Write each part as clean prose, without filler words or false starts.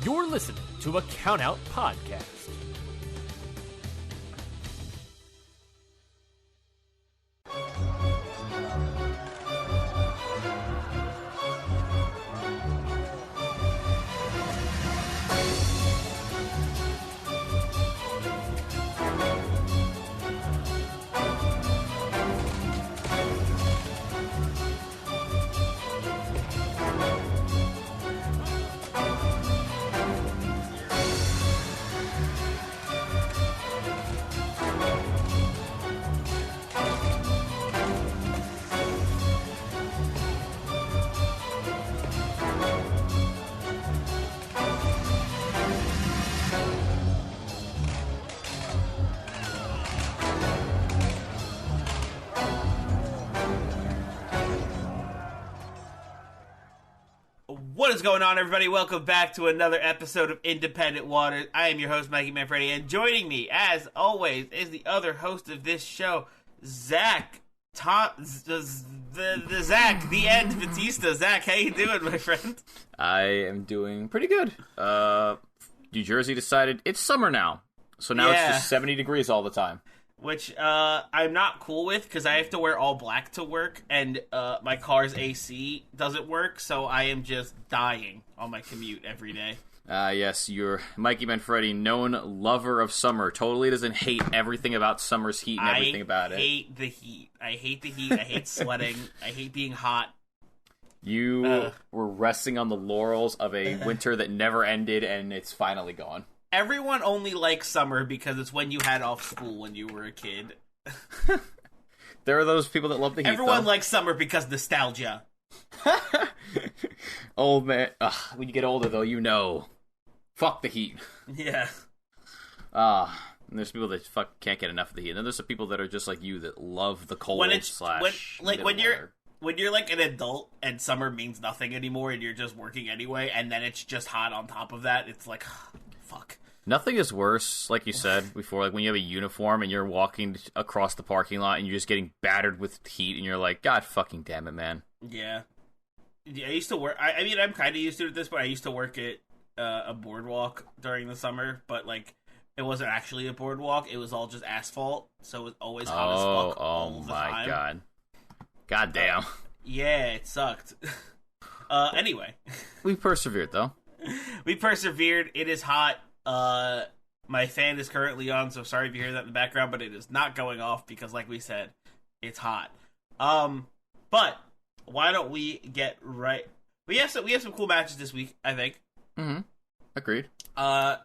You're listening to a Countout Podcast. What is going on, everybody? Welcome back to another episode of Independent Waters. I am your host, Mikey Manfredi, and joining me, as always, is the other host of this show, Zach. The Zach, the end Batista. Zach, how you doing, my friend? I am doing pretty good. New Jersey decided it's summer now, so now it's just 70 degrees all the time. Which I'm not cool with because I have to wear all black to work, and my car's AC doesn't work, so I am just dying on my commute every day. Yes, you're Mikey Manfredi, known lover of summer, totally doesn't hate everything about summer's heat and everything about it. I hate the heat. I hate sweating. I hate being hot. You were resting on the laurels of a winter that never ended, and it's finally gone. Everyone only likes summer because it's when you had off school when you were a kid. There are those people that love the heat, Everyone likes summer because nostalgia. Old man. When you get older, though, you know. Fuck the heat. Yeah. And there's people that can't get enough of the heat. And then there's some people that are just like you that love the cold when you're like an adult and summer means nothing anymore and you're just working anyway, and then it's just hot on top of that, it's like, fuck. Nothing is worse, like you said before, like when you have a uniform and you're walking across the parking lot and you're just getting battered with heat and you're like, God fucking damn it, man. Yeah. I used to work, I mean, I'm kind of used to it at this point. I used to work at a boardwalk during the summer, but like, it wasn't actually a boardwalk, it was all just asphalt, so it was always hot as fuck all the time. Oh my god. God damn. Yeah, it sucked. Anyway. We persevered, though. We persevered. It is hot. My fan is currently on, so sorry if you hear that in the background, but it is not going off because, like we said, it's hot. But why don't we get right? We have some cool matches this week, I think. Mm-hmm. Agreed. I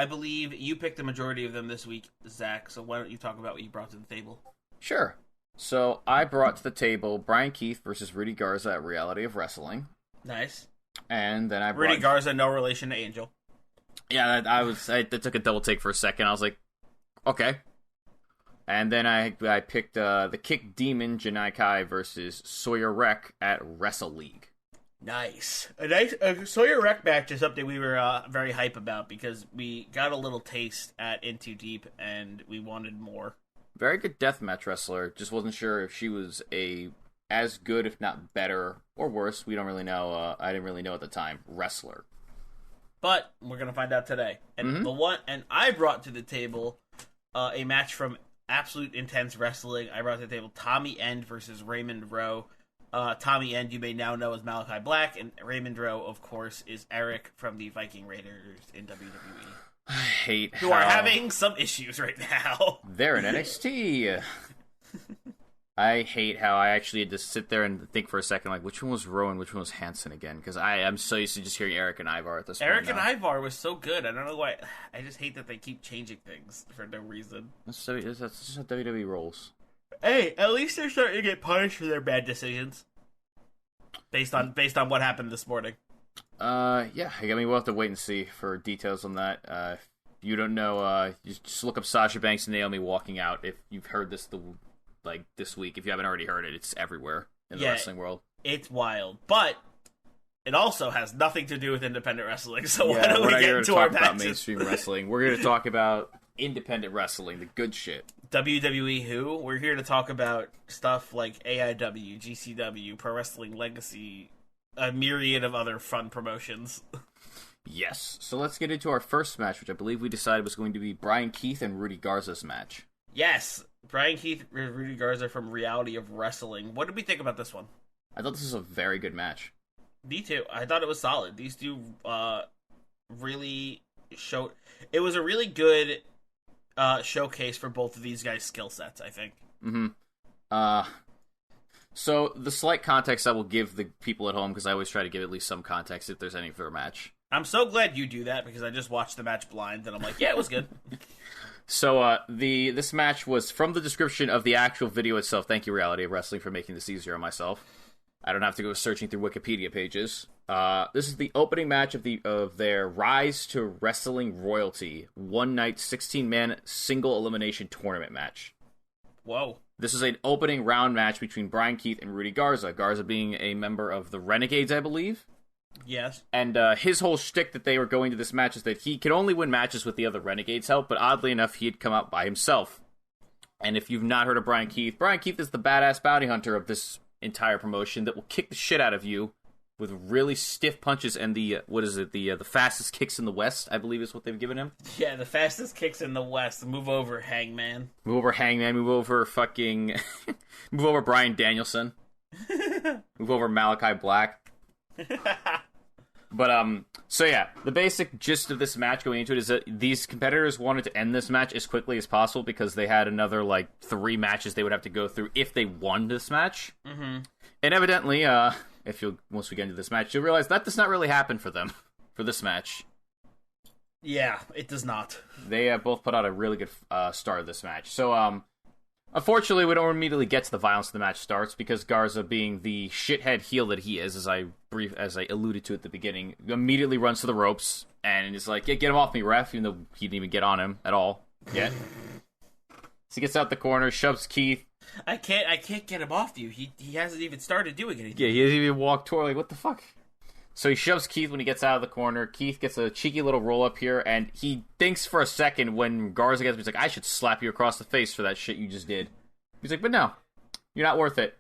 believe you picked the majority of them this week, Zach, so why don't you talk about what you brought to the table? Sure. So, I brought to the table Bryan Keith versus Rudy Garza at Reality of Wrestling. Nice. And then I brought... Rudy Garza, no relation to Angel. Yeah, I took a double take for a second. I was like, okay. And then I picked the Kick Demon, Janae Kai versus Sawyer Wreck at Wrestle League. Nice. A nice Sawyer Wreck match is something we were very hype about because we got a little taste at In Too Deep and we wanted more. Very good deathmatch wrestler. Just wasn't sure if she was as good, if not better, or worse. We don't really know. I didn't really know at the time. Wrestler. But we're gonna find out today. And I brought to the table a match from Absolute Intense Wrestling. I brought to the table Tommy End versus Raymond Rowe. Tommy End, you may now know as Malachi Black, and Raymond Rowe, of course, is Erik from the Viking Raiders in WWE. I hate who are having some issues right now. They're in NXT. I hate how I actually had to sit there and think for a second, like, which one was Rowe and which one was Hansen again? Because I'm so used to just hearing Erik and Ivar at this point. Erik and Ivar was so good. I don't know why. I just hate that they keep changing things for no reason. That's just how WWE rolls. Hey, at least they're starting to get punished for their bad decisions. Based on what happened this morning. Yeah, I mean, we'll have to wait and see for details on that. If you don't know, just look up Sasha Banks and Naomi walking out. If you've heard this this week, if you haven't already heard it, it's everywhere in the wrestling world. It's wild, but it also has nothing to do with independent wrestling. So why don't we get into our matches? We're not going to talk about mainstream wrestling. We're going to talk about independent wrestling, the good shit. WWE who? We're here to talk about stuff like AIW, GCW, Pro Wrestling Legacy, a myriad of other fun promotions. Yes. So let's get into our first match, which I believe we decided was going to be Bryan Keith and Rudy Garza's match. Yes. Bryan Keith and Rudy Garza from Reality of Wrestling. What did we think about this one? I thought this was a very good match. Me too. I thought it was solid. These two really showed... It was a really good showcase for both of these guys' skill sets, I think. Mm-hmm. So the slight context I will give the people at home, because I always try to give at least some context if there's any for a match. I'm so glad you do that, because I just watched the match blind, and I'm like, yeah, it was good. So this match was from the description of the actual video itself. Thank you, Reality of Wrestling, for making this easier on myself. I don't have to go searching through Wikipedia pages. This is the opening match of their Rise to Wrestling Royalty one-night 16-man single elimination tournament match. Whoa. This is an opening round match between Bryan Keith and Rudy Garza. Garza being a member of the Renegades, I believe. Yes. And his whole shtick that they were going to this match is that he could only win matches with the other Renegades' help, but oddly enough, he had come out by himself. And if you've not heard of Bryan Keith is the badass bounty hunter of this entire promotion that will kick the shit out of you with really stiff punches and the fastest kicks in the West, I believe is what they've given him. Yeah, the fastest kicks in the West. Move over, Hangman. Move over fucking... move over Bryan Danielson. Move over Malachi Black. But, so yeah, the basic gist of this match going into it is that these competitors wanted to end this match as quickly as possible because they had another, 3 matches they would have to go through if they won this match. Mm-hmm. And evidently, once we get into this match, you'll realize that does not really happen for them, for this match. Yeah, it does not. They both put out a really good start of this match. So, unfortunately, we don't immediately get to the violence of the match starts because Garza, being the shithead heel that he is, as I alluded to at the beginning, immediately runs to the ropes and is like, "Yeah, get him off me, ref," even though he didn't even get on him at all yet. So he gets out the corner, shoves Keith. I can't get him off you. He hasn't even started doing anything. Yeah, he hasn't even walked toward, what the fuck? So he shoves Keith when he gets out of the corner. Keith gets a cheeky little roll up here, and he thinks for a second when Garza gets him, he's like, "I should slap you across the face for that shit you just did." He's like, "But no, you're not worth it."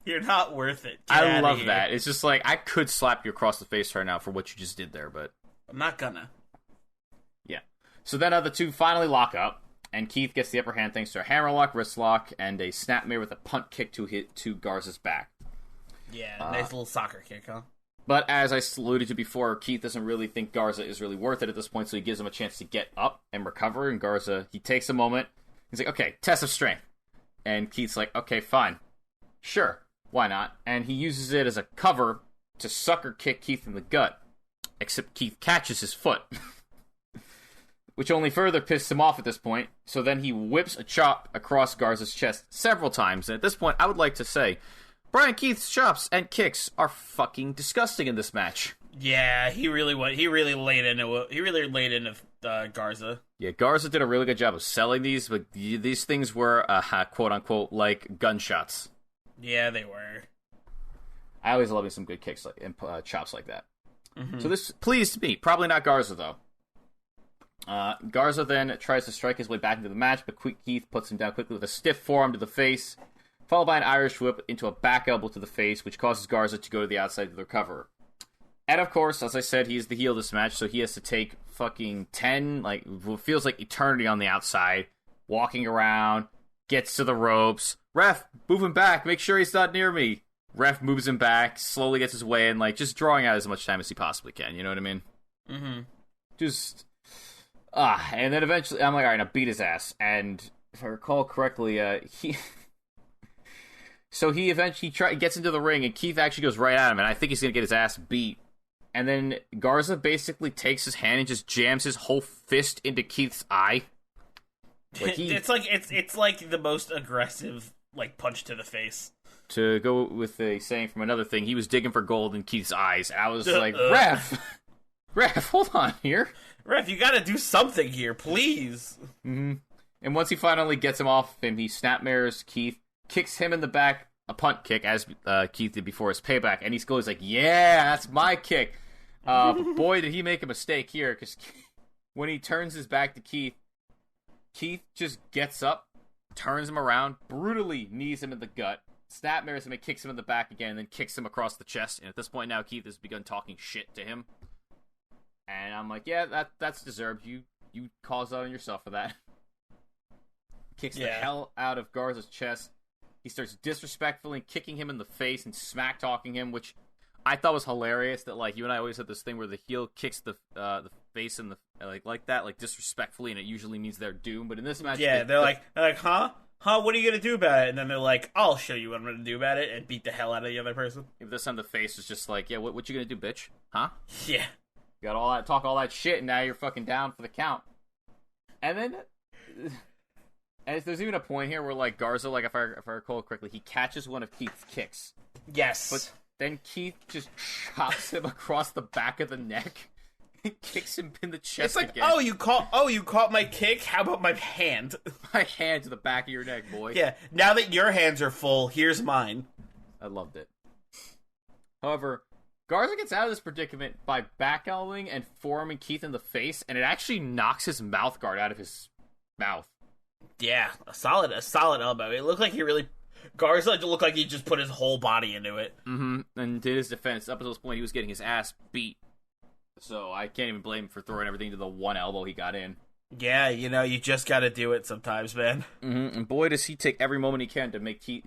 You're not worth it. I love that. It's just like, I could slap you across the face right now for what you just did there, but I'm not gonna. Yeah. So then the two finally lock up, and Keith gets the upper hand thanks to a hammerlock, wrist lock, and a snapmare with a punt kick to Garza's back. Yeah, nice little soccer kick, huh? But as I alluded to before, Keith doesn't really think Garza is really worth it at this point, so he gives him a chance to get up and recover, and Garza, he takes a moment. He's like, "Okay, test of strength." And Keith's like, "Okay, fine. Sure, why not?" And he uses it as a cover to sucker kick Keith in the gut, except Keith catches his foot, which only further pisses him off at this point. So then he whips a chop across Garza's chest several times, and at this point, I would like to say, Bryan Keith's chops and kicks are fucking disgusting in this match. Yeah, he really laid into Garza. Yeah, Garza did a really good job of selling these, but these things were, quote-unquote, like gunshots. Yeah, they were. I always love me some good kicks and chops like that. Mm-hmm. So this pleased me. Probably not Garza, though. Garza then tries to strike his way back into the match, but Keith puts him down quickly with a stiff forearm to the face, followed by an Irish whip into a back elbow to the face, which causes Garza to go to the outside to recover. And of course, as I said, he is the heel of this match, so he has to take fucking 10, what feels like eternity on the outside, walking around, gets to the ropes. "Ref, move him back, make sure he's not near me." Ref moves him back, slowly gets his way in, just drawing out as much time as he possibly can, you know what I mean? Mm-hmm. And then eventually, I'm like, alright, now beat his ass. And if I recall correctly, So he eventually gets into the ring, and Keith actually goes right at him, and I think he's going to get his ass beat. And then Garza basically takes his hand and just jams his whole fist into Keith's eye. It's like the most aggressive punch to the face. To go with a saying from another thing, he was digging for gold in Keith's eyes. I was like, Ref, hold on here. Ref, you got to do something here, please. Mm-hmm. And once he finally gets him off him, he snapmares Keith, kicks him in the back, a punt kick, as Keith did before his payback, and he's like, "Yeah, that's my kick." But boy, did he make a mistake here, because when he turns his back to Keith, Keith just gets up, turns him around, brutally knees him in the gut, Snapmares him and kicks him in the back again, and then kicks him across the chest. And at this point now, Keith has begun talking shit to him. And I'm like, yeah, that's deserved. You caused that on yourself for that. Kicks the hell out of Garza's chest. He starts disrespectfully kicking him in the face and smack-talking him, which I thought was hilarious. That, like, you and I always had this thing where the heel kicks the face in the like that, like, disrespectfully, and it usually means they're doomed. But in this match... Yeah, they're like, huh? Huh, what are you going to do about it? And then they're like, I'll show you what I'm going to do about it, and beat the hell out of the other person. If this time the face was just like, yeah, what you going to do, bitch? Huh? Yeah. You got all that, talk all that shit, and now you're fucking down for the count. And then... And there's even a point here where, like, Garza, like, if I recall correctly, he catches one of Keith's kicks. Yes. But then Keith just chops him across the back of the neck and kicks him in the chest it's like, again. you caught my kick? How about my hand? My hand to the back of your neck, boy. Yeah, now that your hands are full, here's mine. I loved it. However, Garza gets out of this predicament by back elbowing and forearming Keith in the face, and it actually knocks his mouth guard out of his mouth. Yeah, a solid elbow. It looked like Garza looked like he just put his whole body into it. Mm-hmm. And to his defense, up until this point, he was getting his ass beat. So I can't even blame him for throwing everything to the one elbow he got in. Yeah, you just gotta do it sometimes, man. Mm-hmm. And boy, does he take every moment he can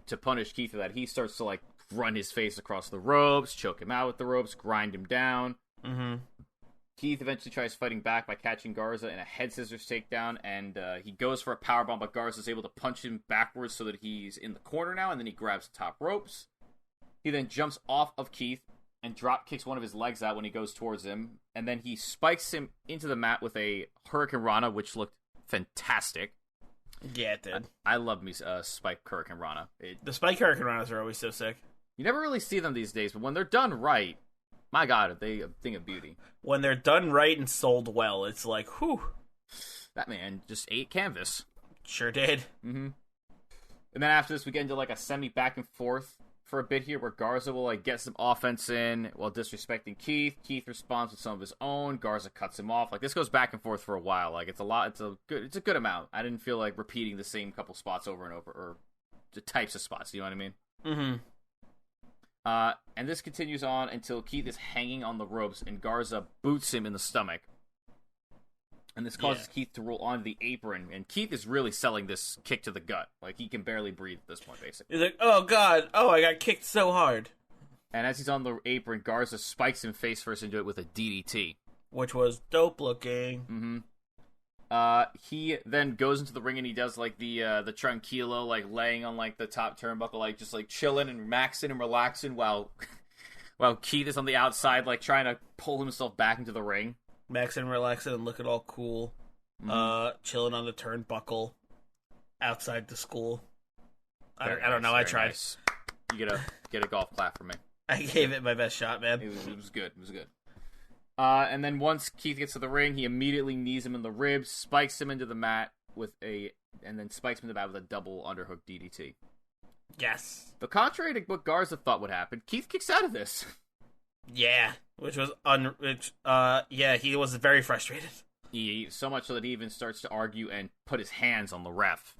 to punish Keith for that. He starts to, like, run his face across the ropes, choke him out with the ropes, grind him down. Mm-hmm. Keith eventually tries fighting back by catching Garza in a head scissors takedown, and he goes for a powerbomb, but Garza's able to punch him backwards so that he's in the corner now, and then he grabs the top ropes. He then jumps off of Keith and drop kicks one of his legs out when he goes towards him, and then he spikes him into the mat with a Hurricane Rana, which looked fantastic. Yeah, it did. I love me Spike Hurricane Rana. The Spike Hurricane Ranas are always so sick. You never really see them these days, but when they're done right, my God, are they a thing of beauty. When they're done right and sold well, it's like, whew. That man just ate canvas. Sure did. Mm-hmm. And then after this, we get into, like, a semi back and forth for a bit here, where Garza will, like, get some offense in while disrespecting Keith. Keith responds with some of his own. Garza cuts him off. Like, this goes back and forth for a while. Like, it's a good amount. I didn't feel like repeating the same couple spots over and over, or the types of spots. You know what I mean? Mm-hmm. And this continues on until Keith is hanging on the ropes and Garza boots him in the stomach. And this causes Keith to roll onto the apron. And Keith is really selling this kick to the gut. Like, he can barely breathe at this point, basically. He's like, oh, God. Oh, I got kicked so hard. And as he's on the apron, Garza spikes him face first into it with a DDT. Which was dope looking. Mm-hmm. He then goes into the ring and he does, like, the tranquilo, like, laying on, like, the top turnbuckle, like, just, like, chilling and maxing and relaxing while Keith is on the outside, like, trying to pull himself back into the ring. Maxing, relaxing, and looking all cool. Mm-hmm. Chilling on the turnbuckle outside the school. I don't know, I tried. Nice. You get a golf clap from me. I gave it my best shot, man. It was good. It was good. And then once Keith gets to the ring, he immediately knees him in the ribs, spikes him into the mat and then spikes him in the mat with a double underhook DDT. Yes. The contrary to what Garza thought would happen, Keith kicks out of this. Yeah, which was he was very frustrated. So much so that he even starts to argue and put his hands on the ref.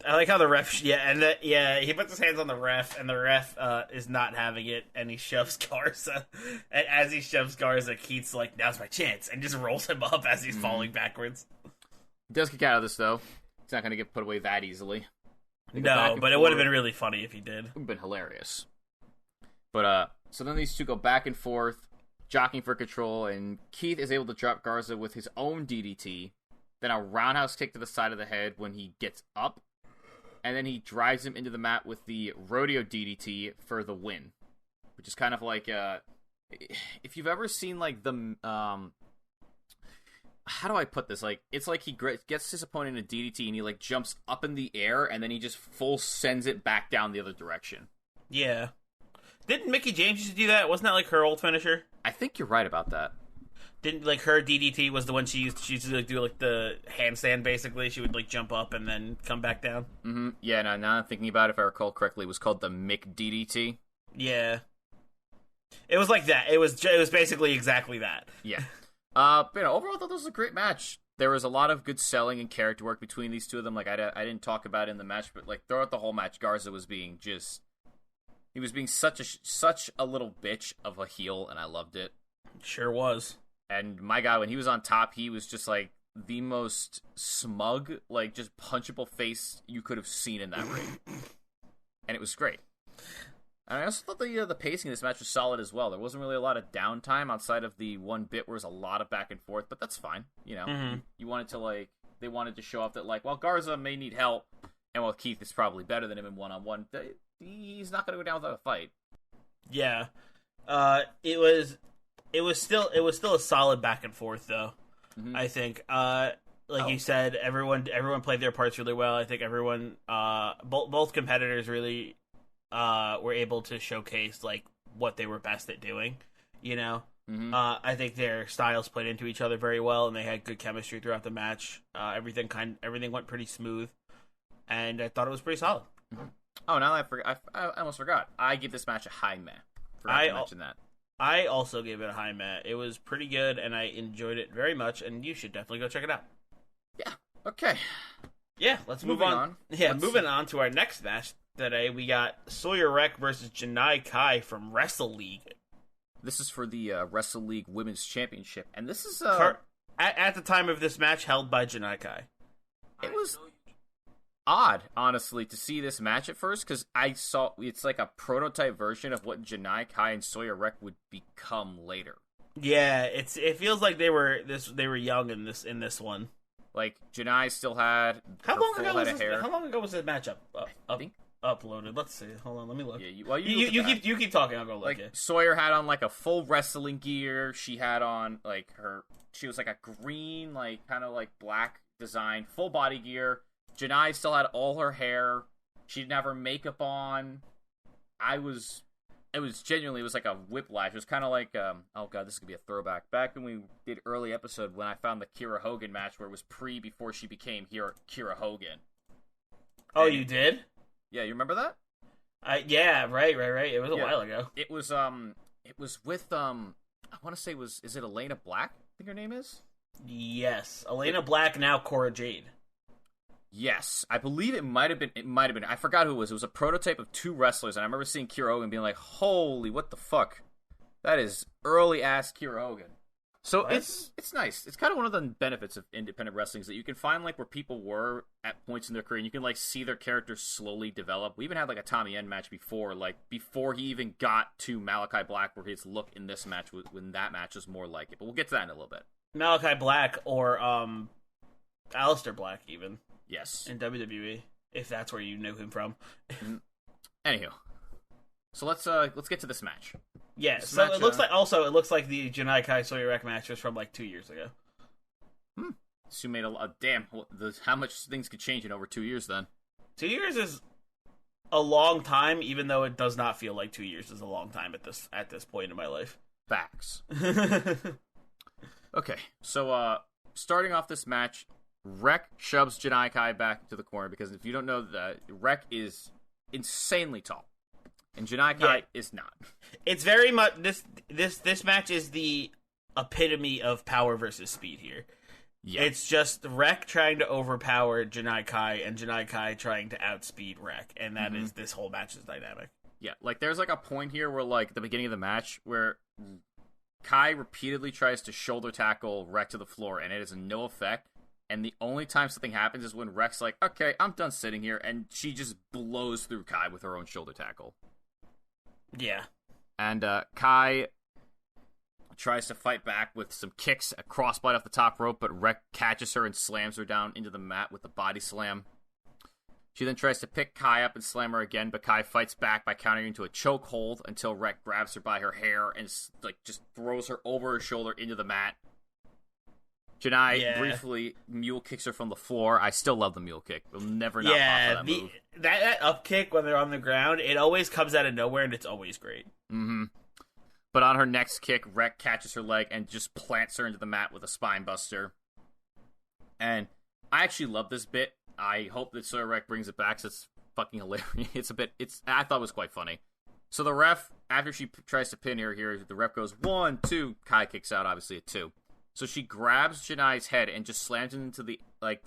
I like how the ref, he puts his hands on the ref, and the ref is not having it, and he shoves Garza. And as he shoves Garza, Keith's like, now's my chance, and just rolls him up as he's falling backwards. He does kick out of this, though. He's not going to get put away that easily. No, but it would have been really funny if he did. It would have been hilarious. But, so then these two go back and forth, jockeying for control, and Keith is able to drop Garza with his own DDT, then a roundhouse kick to the side of the head when he gets up, and then he drives him into the mat with the rodeo DDT for the win. Which is kind of like, if you've ever seen, like, the, how do I put this? Like, it's like he gets his opponent in a DDT, and he, like, jumps up in the air, and then he just full sends it back down the other direction. Yeah. Didn't Mickie James used to do that? Wasn't that, like, her old finisher? I think you're right about that. Didn't, like, her DDT was the one she used to like, do, like, the handstand, basically? She would, like, jump up and then come back down? Mm-hmm. Yeah, now I'm thinking about it, if I recall correctly, it was called the Mick DDT. Yeah. It was like that. It was basically exactly that. Yeah. But, overall, I thought this was a great match. There was a lot of good selling and character work between these two of them. Like, I didn't talk about it in the match, but, like, throughout the whole match, Garza was being just He was being such a little bitch of a heel, and I loved it. Sure was. And my God, when he was on top, he was just like the most smug, like just punchable face you could have seen in that ring, and it was great. And I also thought the pacing of this match was solid as well. There wasn't really a lot of downtime outside of the one bit where there's a lot of back and forth, but that's fine. You know, you wanted to they wanted to show off that while Garza may need help, and while Keith is probably better than him in one-on-one, he's not going to go down without a fight. Yeah, it was still a solid back and forth though. I think, you said, everyone played their parts really well. I think everyone, both competitors really were able to showcase what they were best at doing. You know, I think their styles played into each other very well, and they had good chemistry throughout the match. Everything went pretty smooth, and I thought it was pretty solid. Oh, now that I almost forgot. I give this match a high meh. Forgot to mention that. I also gave it a high meh. It was pretty good, and I enjoyed it very much, and you should definitely go check it out. Yeah. Okay. Yeah, let's move on. Yeah, moving on to our next match today, we got Sawyer Wreck versus Janae Kai from Wrestle League. This is for the Wrestle League Women's Championship, and this is at the time of this match held by Janae Kai. It was odd, honestly, to see this match at first, because I saw it's like a prototype version of what Janae Kai and Sawyer Wreck would become later. Yeah, it feels like they were young in this one. Like Janai still had how long ago was this match uploaded? Let's see. Hold on, let me look. Yeah, you keep talking. I'll go look. Sawyer had on a full wrestling gear. She had on she was a green kind of black design full body gear. Janai still had all her hair. She didn't have her makeup on. It was like a whiplash. It was kind of like, oh god, this could be a throwback. Back when we did early episode when I found the Kira Hogan match where it was before she became Kira Hogan. Oh, you did? Yeah, you remember that? Yeah, right. It was a while ago. It was with, I want to say is it Elena Black? I think her name is? Yes. Elena Black, now Cora Jade. Yes, I believe it might have been. I forgot who it was. It was a prototype of two wrestlers, and I remember seeing Kira Hogan being like, "Holy, what the fuck? That is early ass Kira Hogan." So what? It's nice. It's kind of one of the benefits of independent wrestling is that you can find where people were at points in their career, and you can see their characters slowly develop. We even had a Tommy End match before he even got to Malachi Black, where his look in this match when that match was more like it. But we'll get to that in a little bit. Malachi Black or Aleister Black even. Yes. In WWE, if that's where you knew him from. Anywho, so let's get to this match. Yeah, it looks like the Janai Kai Sawyer Wreck match was from 2 years ago. So you made how much things could change in over 2 years then? 2 years is a long time, even though it does not feel like 2 years is a long time at this point in my life. Facts. Okay, so starting off this match, Wreck shoves Janae Kai back to the corner because if you don't know, Wreck is insanely tall, and Janae Kai is not. It's very much this match is the epitome of power versus speed here. Yeah. It's just Wreck trying to overpower Janae Kai and Janae Kai trying to outspeed Wreck, and that is this whole match's dynamic. Yeah, there's a point here where at the beginning of the match where Kai repeatedly tries to shoulder tackle Wreck to the floor, and it has no effect. And the only time something happens is when Wreck's like, okay, I'm done sitting here, and she just blows through Kai with her own shoulder tackle. Yeah. And Kai tries to fight back with some kicks, a crossbite off the top rope, but Wreck catches her and slams her down into the mat with a body slam. She then tries to pick Kai up and slam her again, but Kai fights back by countering into a chokehold until Wreck grabs her by her hair and just throws her over her shoulder into the mat. Janai briefly mule kicks her from the floor. I still love the mule kick. We'll never not pop that move. That up kick when they're on the ground, it always comes out of nowhere, and it's always great. Mm-hmm. But on her next kick, Wreck catches her leg and just plants her into the mat with a spine buster. And I actually love this bit. I hope that Sawyer Wreck brings it back, so it's fucking hilarious. I thought it was quite funny. So the ref, after she tries to pin her here, the ref goes 1, 2. Kai kicks out, obviously, at 2. So she grabs Janai's head and just slams it into the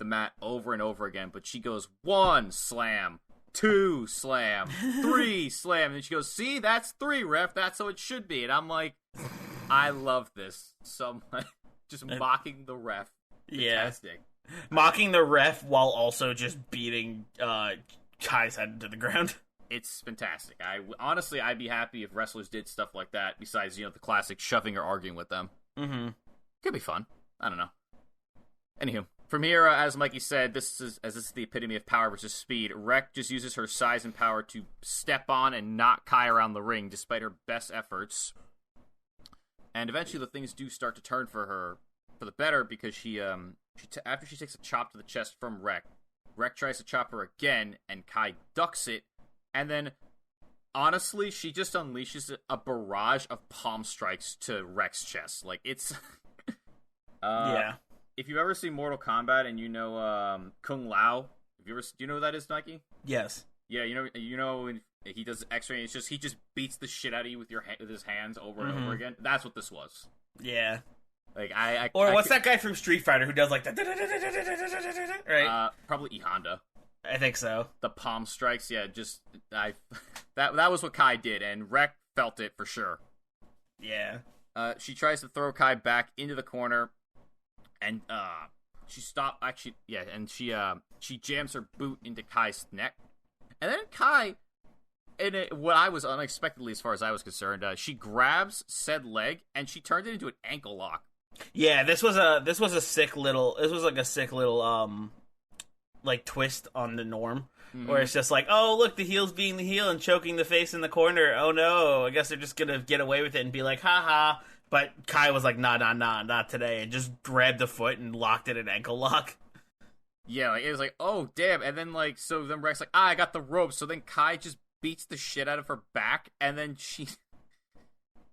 mat over and over again. But she goes 1 slam 2 slam, 3 slam. And she goes, see, that's 3, ref. That's how it should be. And I'm like, I love this so much. Just mocking the ref. Fantastic. Yeah. Mocking the ref while also just beating Kai's head into the ground. It's fantastic. Honestly, I'd be happy if wrestlers did stuff like that, besides, the classic shoving or arguing with them. Mm-hmm. Could be fun. I don't know. Anywho, from here, as Mikey said, this is the epitome of power versus speed. Wreck just uses her size and power to step on and knock Kai around the ring, despite her best efforts. And eventually, the things do start to turn for her for the better, because after she takes a chop to the chest from Wreck tries to chop her again, and Kai ducks it, and then, honestly, she just unleashes a barrage of palm strikes to Wreck's chest. Like, it's... yeah. If you've ever seen Mortal Kombat and you know Kung Lao, do you know who that is, Mikey? Yes. Yeah, you know when he does X-ray, he just beats the shit out of you with his hands over and over again. That's what this was. Yeah. Like what's that guy from Street Fighter who does like the right? Probably E Honda. I think so. The palm strikes, yeah. That was what Kai did, and Wreck felt it for sure. Yeah. She tries to throw Kai back into the corner. And she jams her boot into Kai's neck, and then Kai, what I was unexpectedly as far as I was concerned, she grabs said leg and she turned it into an ankle lock. Yeah, this was a sick little like twist on the norm, where it's just like, oh look, the heel's being the heel and choking the face in the corner. Oh no, I guess they're just gonna get away with it and be like, haha. But Kai was like, nah, not today, and just grabbed the foot and locked it in ankle lock. Yeah, like, it was like, oh, damn. And then, so then Rex's like, I got the rope. So then Kai just beats the shit out of her back, and then she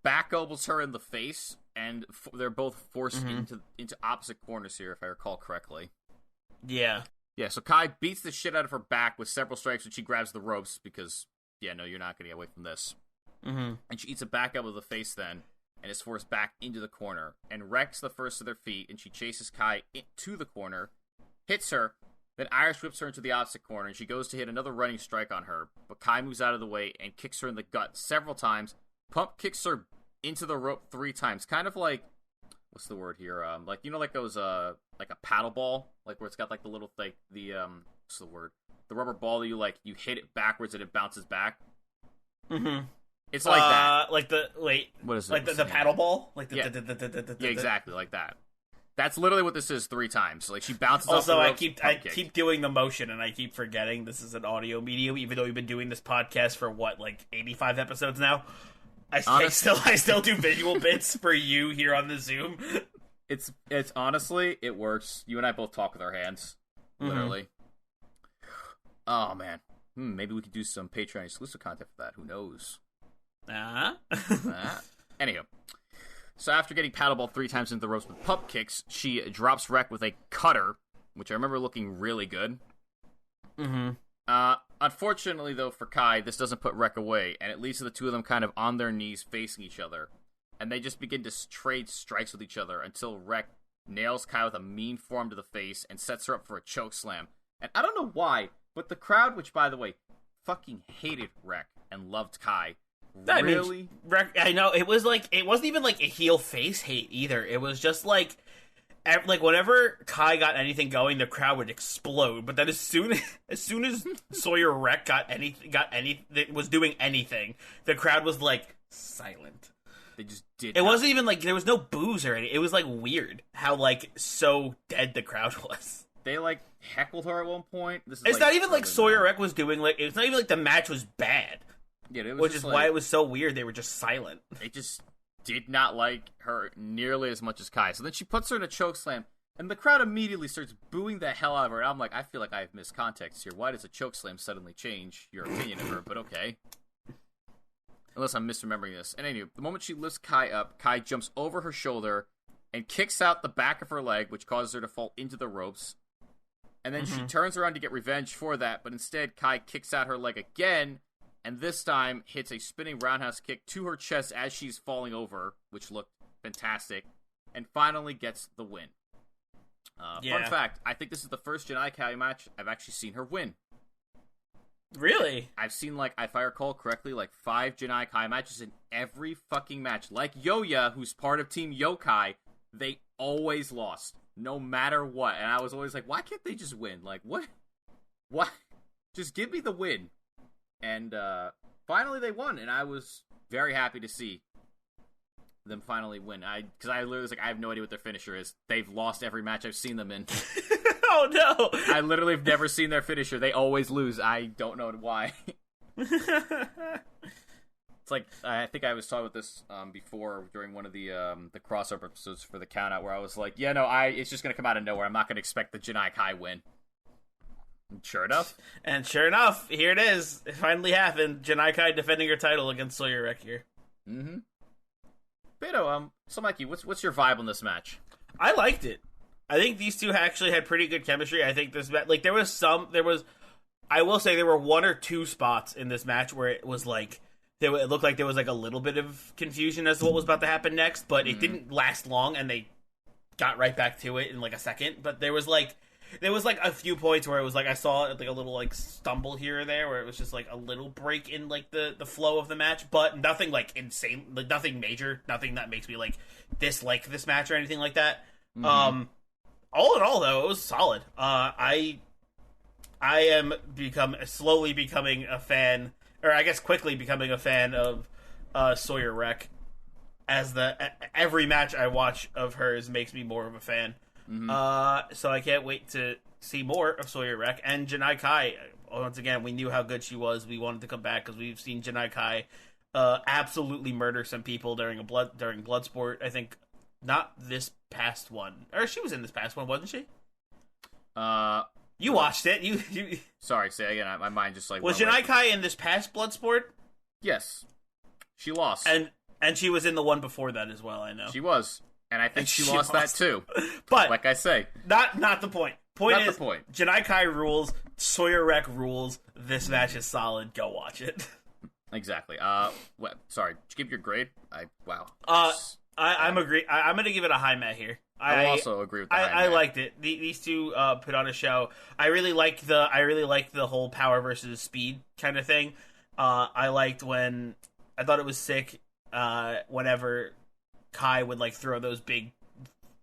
back elbows her in the face, and they're both forced into opposite corners here, if I recall correctly. Yeah. Yeah, so Kai beats the shit out of her back with several strikes, and she grabs the ropes, because, yeah, no, you're not going to get away from this. Mm-hmm. And she eats a back elbow to the face then, and is forced back into the corner. And Wreck's the first of their feet, and she chases Kai to the corner, hits her, then Irish whips her into the opposite corner, and she goes to hit another running strike on her, but Kai moves out of the way and kicks her in the gut several times. Pump kicks her into the rope 3 times, kind of like, what's the word here? Like, like those, like a paddle ball, like where it's got like the little, like, what's the word? The rubber ball that you hit it backwards and it bounces back. Mm-hmm. It's like that. Like what is it? Like the paddle ball? Like yeah, exactly, like that. That's literally what this is 3 times. Like, she bounces off the ropes. I keep doing the motion, and I keep forgetting this is an audio medium, even though we've been doing this podcast for, 85 episodes now? I still do visual bits for you here on the Zoom. It's honestly, it works. You and I both talk with our hands. Literally. Oh, man. Maybe we could do some Patreon exclusive content for that. Who knows? Anywho, so after getting paddleball 3 times into the ropes with pump kicks, she drops Wreck with a cutter, which I remember looking really good. Unfortunately, though, for Kai, this doesn't put Wreck away, and it leads to the two of them kind of on their knees facing each other, and they just begin to trade strikes with each other until Wreck nails Kai with a mean forearm to the face and sets her up for a choke slam. And I don't know why, but the crowd, which, by the way, fucking hated Wreck and loved Kai, really? I know, it wasn't even like a heel face hate either. It was just like whenever Kai got anything going, the crowd would explode. But then as soon as Sawyer Wreck was doing anything, the crowd was like silent. They just did. It wasn't even like there was no boos or anything. It was like weird how so dead the crowd was. They heckled her at one point. It's not even like Sawyer Wreck was doing it's not even like the match was bad. Yeah, it was, which is why it was so weird. They were just silent. They just did not like her nearly as much as Kai. So then she puts her in a chokeslam, and the crowd immediately starts booing the hell out of her. And I'm like, I feel like I have missed context here. Why does a chokeslam suddenly change your opinion of her? But okay. Unless I'm misremembering this. And anyway, the moment she lifts Kai up, Kai jumps over her shoulder and kicks out the back of her leg, which causes her to fall into the ropes. And then she turns around to get revenge for that, but instead Kai kicks out her leg again, and this time hits a spinning roundhouse kick to her chest as she's falling over, which looked fantastic, and finally gets the win. Fun fact, I think this is the first Janae Kai match I've actually seen her win. Really? I've seen, like, if I recall correctly, like 5 Janae Kai matches in every fucking match. Like Yoya, who's part of Team Yokai, they always lost, no matter what. And I was always like, why can't they just win? Like, what? What? Just give me the win. And finally they won, and I was very happy to see them finally win. Because I literally was like, I have no idea what their finisher is. They've lost every match I've seen them in. Oh, no! I literally have never seen their finisher. They always lose. I don't know why. It's like, I think I was talking about this before during one of the crossover episodes for the countout, where I was like, yeah, no, it's just going to come out of nowhere. I'm not going to expect the Janae Kai win. And sure enough, here it is. It finally happened. Janae Kai defending her title against Sawyer Wreck here. Mm-hmm. Beto, so Mikey, what's your vibe on this match? I liked it. I think these two actually had pretty good chemistry. I think this match, like, I will say there were 1 or 2 spots in this match where it was like, it looked like there was like a little bit of confusion as to what was about to happen next, but it didn't last long, and they got right back to it in like a second. But there was like a few points where it was like I saw like a little like stumble here or there, where it was just like a little break in like the flow of the match, but nothing like insane, like nothing major, nothing that makes me like dislike this match or anything like that. Mm-hmm. All in all, though, it was solid. I am slowly becoming a fan, or I guess quickly becoming a fan of Sawyer Wreck. As every match I watch of hers makes me more of a fan. Mm-hmm. So I can't wait to see more of Sawyer Wreck and Janae Kai. Once again, we knew how good she was. We wanted to come back because we've seen Janae Kai absolutely murder some people during Bloodsport. I think not this past one, or she was in this past one, wasn't she? You watched it. You. Sorry, say again. My mind just like was Janae Kai in this past Bloodsport? Yes, she lost, and she was in the one before that as well. I know she was. And I think she lost that too. But like I say, not the point. Point not is, the point. Janae Kai rules. Sawyer Wreck rules. This match is solid. Go watch it. Exactly. Sorry. Did you give your grade? Wow. I'm agree. I'm going to give it a high Met here. I also agree with that. I liked it. These two put on a show. I really liked the whole power versus speed kind of thing. I thought it was sick. Whenever Kai would like throw those big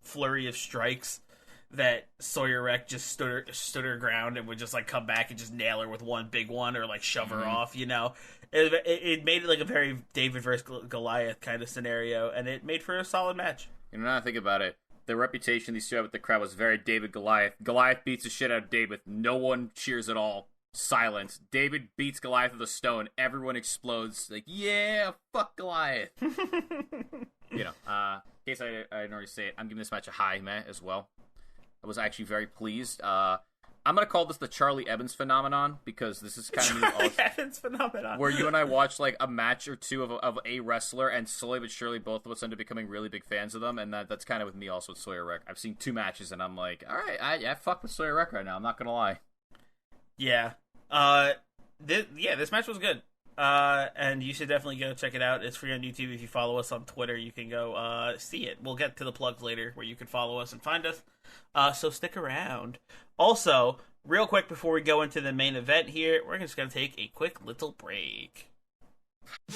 flurry of strikes, that Sawyer Wreck just stood her ground and would just like come back and just nail her with one big one or like shove her off. You know, it made it like a very David versus Goliath kind of scenario, and it made for a solid match. You know, now I think about it, the reputation these two had with the crowd was very David Goliath. Goliath beats the shit out of David. No one cheers at all. Silence. David beats Goliath with a stone. Everyone explodes. Like, yeah, fuck Goliath. You know, in case I didn't already say it, I'm giving this match a high Met as well. I was actually very pleased. I'm going to call this the Charlie Evans phenomenon, because this is kind of Charlie Evans phenomenon, where you and I watch like a match or two of a wrestler, and slowly but surely both of us end up becoming really big fans of them, and that's kind of with me also with Sawyer Wreck. I've seen 2 matches, and I'm like, all right, I fuck with Sawyer Wreck right now. I'm not going to lie. Yeah. This match was good. And you should definitely go check it out. It's free on YouTube. If you follow us on Twitter, you can go see it. We'll get to the plugs later where you can follow us and find us. So stick around. Also, real quick before we go into the main event here, we're just going to take a quick little break.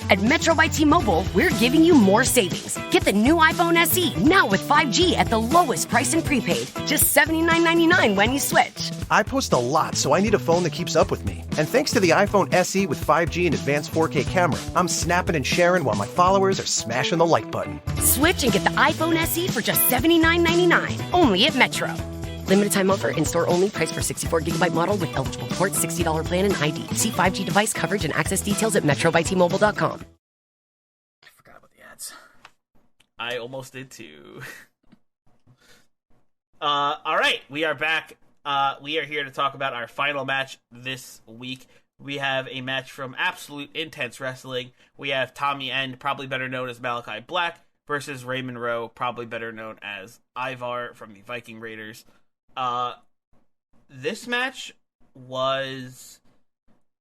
At Metro by T-Mobile, we're giving you more savings. Get the new iPhone SE now with 5G at the lowest price in prepaid. Just $79.99 when you switch. I post a lot, so I need a phone that keeps up with me. And thanks to the iPhone SE with 5G and advanced 4K camera, I'm snapping and sharing while my followers are smashing the like button. Switch and get the iPhone SE for just $79.99. Only at Metro. Limited time offer, in-store only, price per 64GB model with eligible ports, $60 plan and ID. See 5G device coverage and access details at metrobytmobile.com. I forgot about the ads. I almost did too. All right, we are back. We are here to talk about our final match this week. We have a match from Absolute Intense Wrestling. We have Tommy End, probably better known as Malachi Black, versus Raymond Rowe, probably better known as Ivar from the Viking Raiders. This match was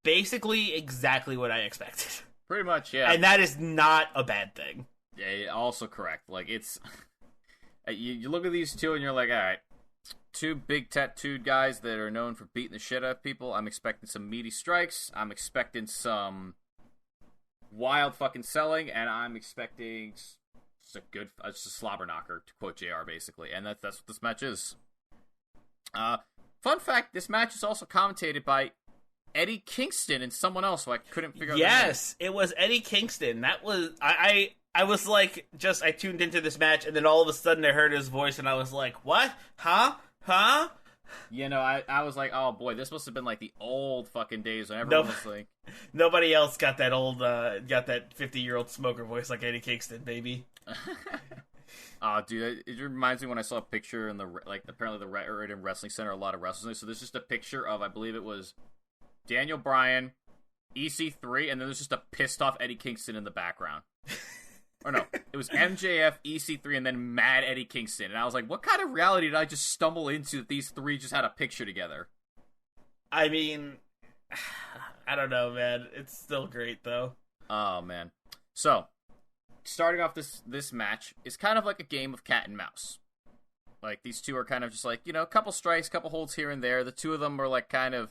basically exactly what I expected. Pretty much, yeah. And that is not a bad thing. Yeah, also correct. Like, it's... You look at these two and you're like, all right, Two big tattooed guys that are known for beating the shit out of people. I'm expecting some meaty strikes. I'm expecting some wild fucking selling, and I'm expecting just a slobber knocker, to quote JR, basically. And that's what this match is. Fun fact, this match is also commentated by Eddie Kingston and someone else who I couldn't figure out. Yes, it was Eddie Kingston. That was I was like, I tuned into this match, and then all of a sudden I heard his voice, and I was like, what? Huh? You know, I was like, oh boy, this must have been like the old fucking days when everyone was like... Nobody else got that old, got that 50-year-old smoker voice like Eddie Kingston, baby. Oh, dude, it reminds me when I saw a picture in apparently the Rated Wrestling Center, a lot of wrestlers. So there's just a picture of, I believe it was Daniel Bryan, EC3, and then there's just a pissed off Eddie Kingston in the background. Or no, it was MJF, EC3, and then Mad Eddie Kingston. And I was like, what kind of reality did I just stumble into that these three just had a picture together? I mean, I don't know, man. It's still great, though. Oh, man. So, starting off this match is kind of like a game of cat and mouse. Like, these two are kind of just like, you know, a couple strikes, couple holds here and there. The two of them are like kind of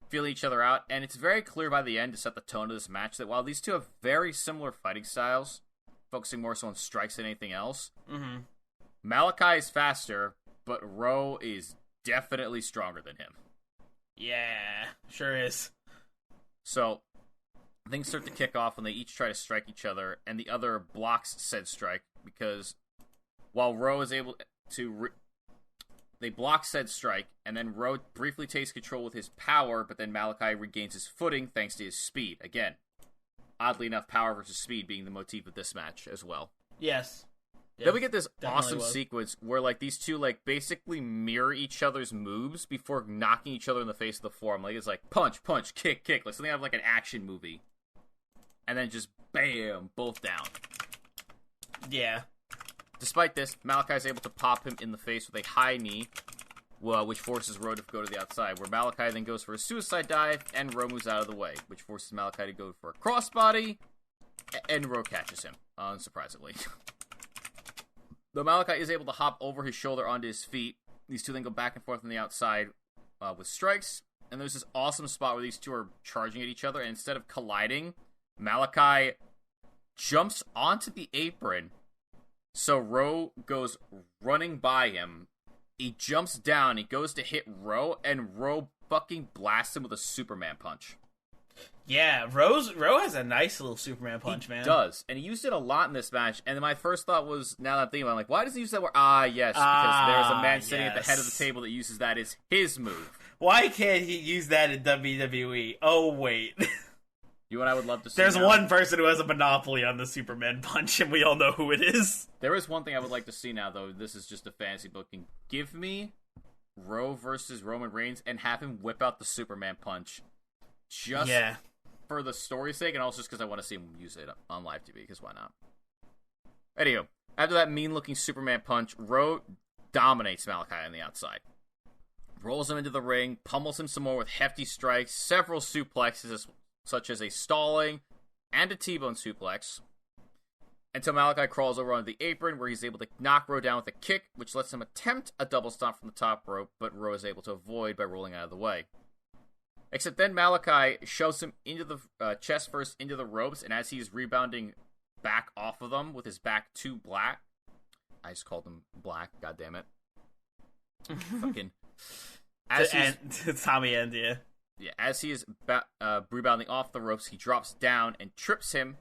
feeling each other out. And it's very clear by the end to set the tone of this match that while these two have very similar fighting styles, focusing more so on strikes than anything else, Malachi is faster, but Rowe is definitely stronger than him. Yeah, sure is. So, things start to kick off when they each try to strike each other, and the other blocks said strike, because while Rowe is able to... they block said strike, and then Rowe briefly takes control with his power, but then Malachi regains his footing thanks to his speed. Again, oddly enough, power versus speed being the motif of this match as well. Yes. Then we get this awesome sequence where, like, these two, like, basically mirror each other's moves before knocking each other in the face of the floor. Like, it's like punch, punch, kick, kick. Like something out of, like, an action movie. And then just, bam, both down. Yeah. Despite this, Malachi is able to pop him in the face with a high knee, which forces Rowe to go to the outside, where Malachi then goes for a suicide dive, and Rowe moves out of the way, which forces Malachi to go for a crossbody, and Rowe catches him, unsurprisingly. Though Malachi is able to hop over his shoulder onto his feet, these two then go back and forth on the outside with strikes, and there's this awesome spot where these two are charging at each other, and instead of colliding, Malachi jumps onto the apron, so Rowe goes running by him. He jumps down, he goes to hit Rowe, and Rowe fucking blasts him with a Superman punch. Yeah, Rowe has a nice little Superman punch, man. He does, and he used it a lot in this match, and my first thought was, now that I'm thinking about it, I'm like, why does he use that word? Yes, because there's a man sitting at the head of the table that uses that as his move. Why can't he use that in WWE? Oh, wait. You and I would love to see. There's one person who has a monopoly on the Superman punch, and we all know who it is. There is one thing I would like to see now, though. This is just a fantasy booking. Give me Rowe versus Roman Reigns and have him whip out the Superman punch. Just for the story's sake, and also just because I want to see him use it on live TV, because why not? Anywho, after that mean-looking Superman punch, Rowe dominates Malachi on the outside. Rolls him into the ring, pummels him some more with hefty strikes, several suplexes, such as a stalling and a T-bone suplex, until Malachi crawls over onto the apron, where he's able to knock Rowe down with a kick, which lets him attempt a double stomp from the top rope, but Rowe is able to avoid by rolling out of the way. Except then Malachi shoves him into the chest first into the ropes, and as he's rebounding back off of them with his back to Black, I just called him Black, goddammit. Fucking. It's Tommy End, yeah. Yeah, as he is rebounding off the ropes, he drops down and trips him,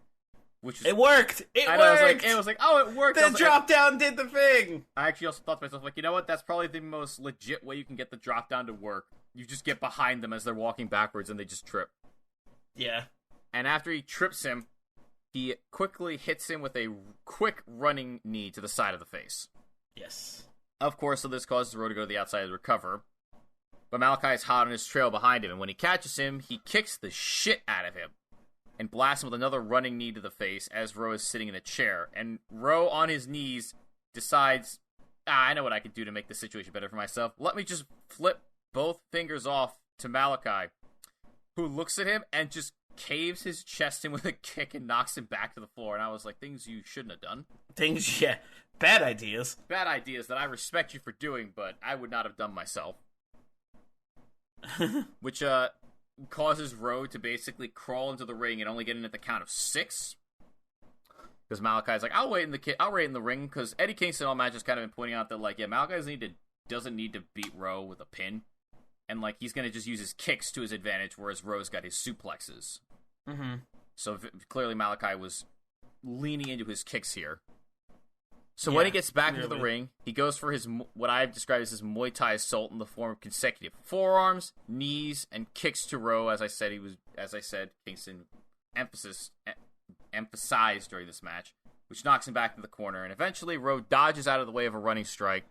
which is... It worked! It was like, oh, it worked! The drop down did the thing! I actually also thought to myself, like, you know what? That's probably the most legit way you can get the drop down to work. You just get behind them as they're walking backwards and they just trip. Yeah. And after he trips him, he quickly hits him with a quick running knee to the side of the face. Yes. Of course, so this causes Rowe to go to the outside to recover. But Malachi is hot on his trail behind him, and when he catches him, he kicks the shit out of him and blasts him with another running knee to the face as Rowe is sitting in a chair. And Rowe, on his knees, decides, I know what I can do to make the situation better for myself. Let me just flip both fingers off to Malachi, who looks at him and just caves his chest in with a kick and knocks him back to the floor. And I was like, things you shouldn't have done. Bad ideas. Bad ideas that I respect you for doing, but I would not have done myself. Which causes Rowe to basically crawl into the ring and only get in at the count of 6. Because Malakai's like, I'll wait in the ring, because Eddie Kingston all matches kind of been pointing out that, like, yeah, Malakai doesn't need to beat Rowe with a pin. And, like, he's going to just use his kicks to his advantage, whereas Rowe's got his suplexes. Mm-hmm. So clearly Malakai was leaning into his kicks here. So when he gets back into the ring, he goes for his, what I've described as his Muay Thai assault in the form of consecutive forearms, knees, and kicks to Rowe. As I said, Kingston emphasized during this match, which knocks him back to the corner. And eventually Rowe dodges out of the way of a running strike.